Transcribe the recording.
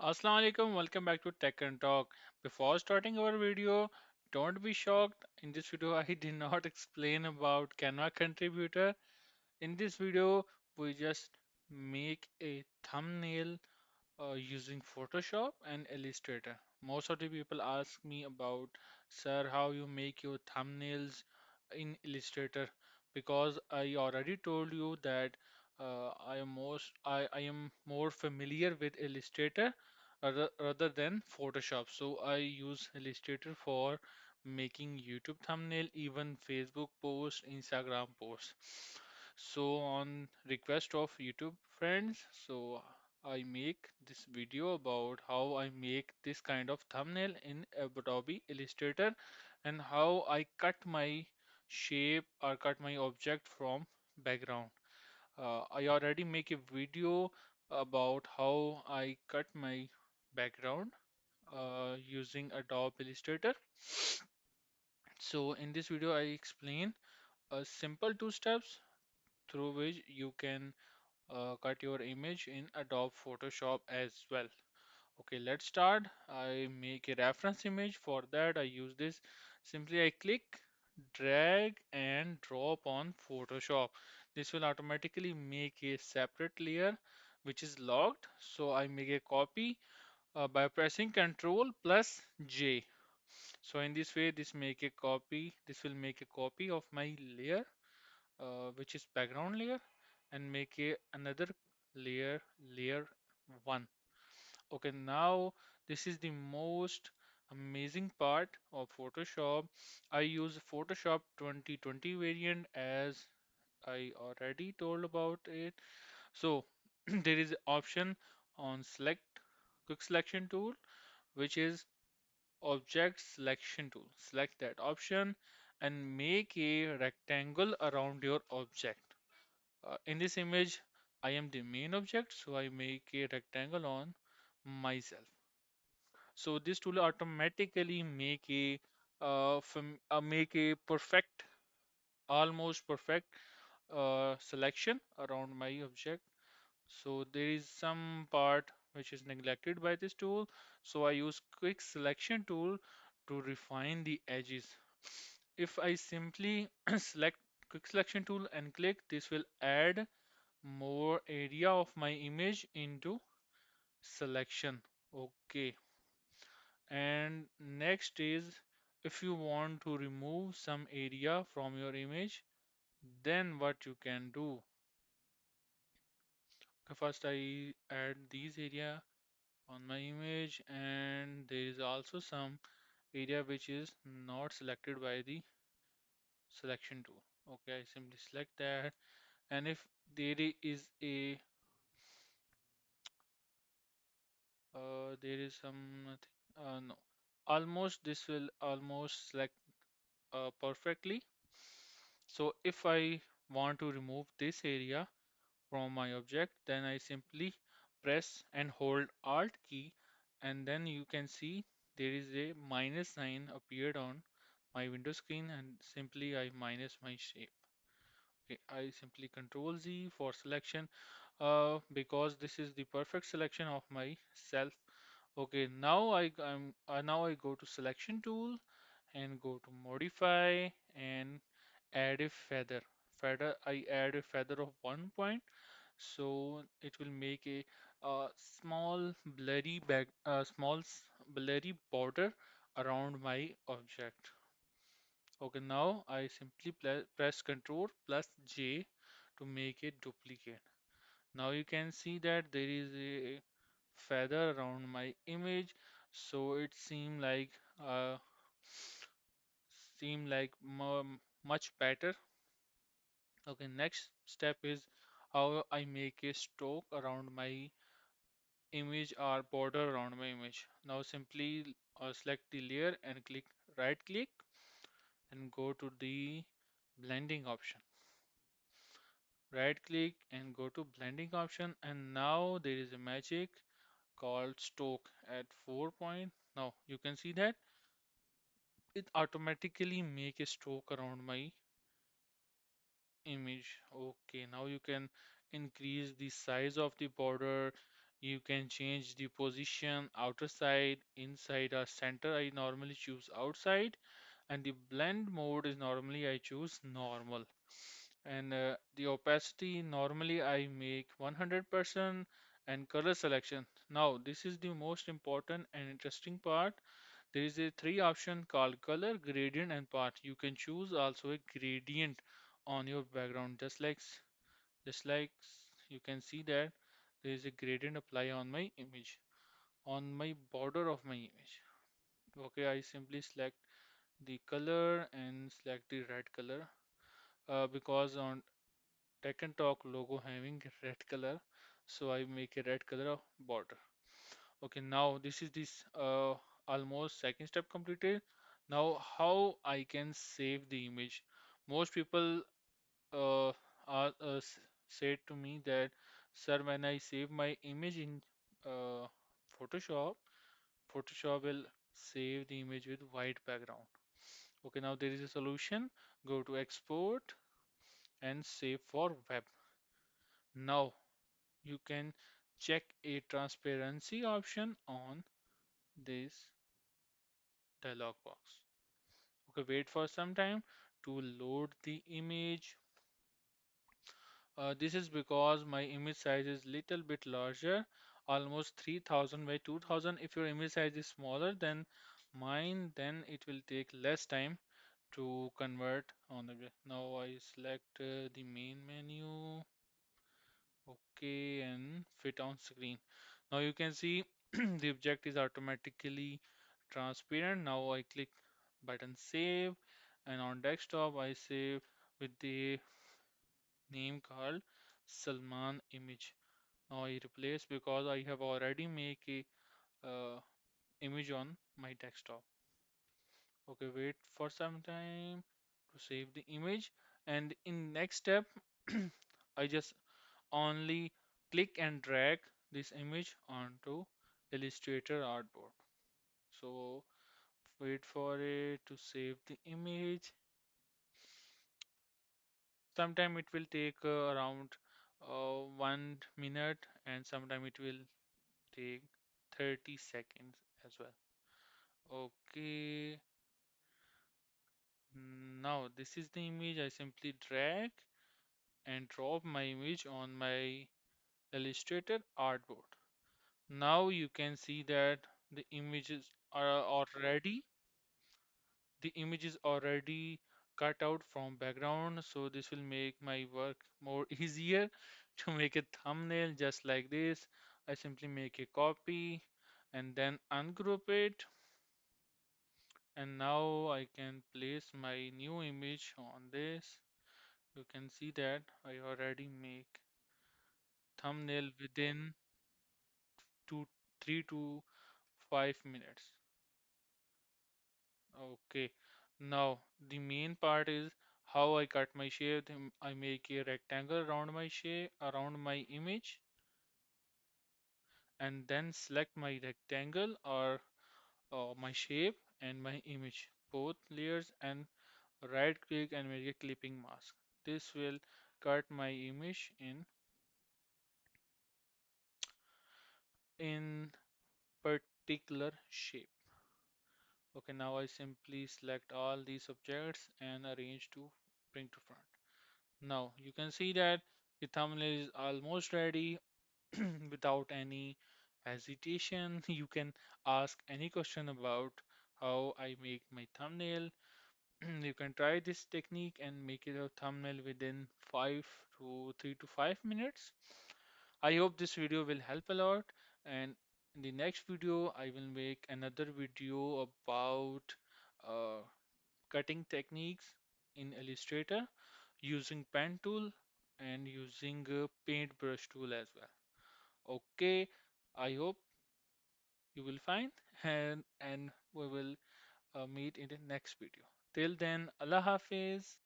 Assalamu alaikum, welcome back to Tech and Talk. Before starting our video, don't be shocked. In this video, I did not explain about Canva contributor. In this video, we just make a thumbnail using Photoshop and Illustrator. Most of the people ask me about, sir, how you make your thumbnails in Illustrator because I already told you that I am more familiar with Illustrator rather than Photoshop. So I use Illustrator for making YouTube thumbnail, even Facebook posts, Instagram posts. So on request of YouTube friends, so I make this video about how I make this kind of thumbnail in Adobe Illustrator and how I cut my shape or cut my object from background. I already make a video about how I cut my background using Adobe Illustrator. So in this video, I explain a simple two steps through which you can cut your image in Adobe Photoshop as well. Okay, let's start. I make a reference image. For that, I use this. Simply, I click, drag, and drop on Photoshop. This will automatically make a separate layer which is locked. So I make a copy by pressing Ctrl plus J. So in this way, this make a copy. This will make a copy of my layer, which is background layer, and make a another layer, layer one. Okay, now this is the most amazing part of Photoshop. I use Photoshop 2020 variant as I already told about it. So there is option on select quick selection tool, which is object selection tool. Select that option and make a rectangle around your object. In this image, I am the main object, so I make a rectangle on myself. So this tool automatically make a perfect, almost perfect selection around my object. So there is some part which is neglected by this tool. So I use quick selection tool to refine the edges. If I simply select quick selection tool and click, this will add more area of my image into selection. Okay. And next is if you want to remove some area from your image, then what you can do. Okay, first I add these area on my image, and there is also some area which is not selected by the selection tool. Okay, I simply select that, and if there is some nothing, no, almost this will almost select perfectly. So if I want to remove this area from my object, then I simply press and hold Alt key, and then you can see there is a minus sign appeared on my window screen, and simply I minus my shape. Okay, I simply Control Z for selection because this is the perfect selection of myself. Okay, now I go to selection tool and go to modify and add a feather. I add a feather of 1 point, so it will make a small blurry border around my object. Okay, now I simply press Ctrl plus J to make it duplicate. Now you can see that there is a feather around my image, so it uh, seem like much better. Okay, next step is how I make a stroke around my image or border around my image. Now simply select the layer and click right click and go to the blending option. Right click and go to blending option, and now there is a magic called stroke at 4 point. Now you can see that it automatically make a stroke around my image. Okay, now you can increase the size of the border. You can change the position, outer side, inside or center. I normally choose outside, and the blend mode is normally I choose normal. And the opacity normally I make 100%, and color selection. Now this is the most important and interesting part. There is a three option called color, gradient and path. You can choose also a gradient on your background, just like you can see that there is a gradient apply on my image, on my border of my image. Okay, I simply select the color and select the red color, because on Tech and Talk logo having red color, so I make a red color of border. Okay, now this is almost second step completed. Now how I can save the image? Most people uh, said to me that, sir, when I save my image in uh, Photoshop, Photoshop will save the image with white background. Okay, now there is a solution. Go to export and save for web. Now you can check a transparency option on this dialog box. Okay, wait for some time to load the image. This is because my image size is little bit larger, almost 3000 by 2000. If your image size is smaller than mine, then it will take less time to convert on the. Now I select the main menu. Okay, and fit on screen. Now you can see the object is automatically transparent. Now I click button save, and on desktop I save with the name called Salman image. Now I replace because I have already make a image on my desktop. Okay, wait for some time to save the image, and in next step I just only click and drag this image onto Illustrator artboard. So wait for it to save the image. Sometime it will take around 1 minute, and sometime it will take 30 seconds as well. Okay, now this is the image. I simply drag and drop my image on my Illustrator artboard. Now you can see that the images are already the image is already cut out from background, so this will make my work more easier to make a thumbnail just like this. I simply make a copy and then ungroup it, and now I can place my new image on this. You can see that I already make thumbnail within 3 to 5 minutes. Okay, now the main part is how I cut my shape. Then I make a rectangle around my shape, around my image, and then select my rectangle or my shape and my image, both layers, and right click and make a clipping mask. This will cut my image in particular shape. Okay, now I simply select all these objects and arrange to bring to front. Now you can see that the thumbnail is almost ready. Without any hesitation, you can ask any question about how I make my thumbnail. You can try this technique and make it a thumbnail within 3 to 5 minutes. I hope this video will help a lot, and in the next video I will make another video about uh, cutting techniques in Illustrator using pen tool and using paintbrush tool as well. Okay, I hope you will find, and we will meet in the next video. Till then, Allah Hafiz.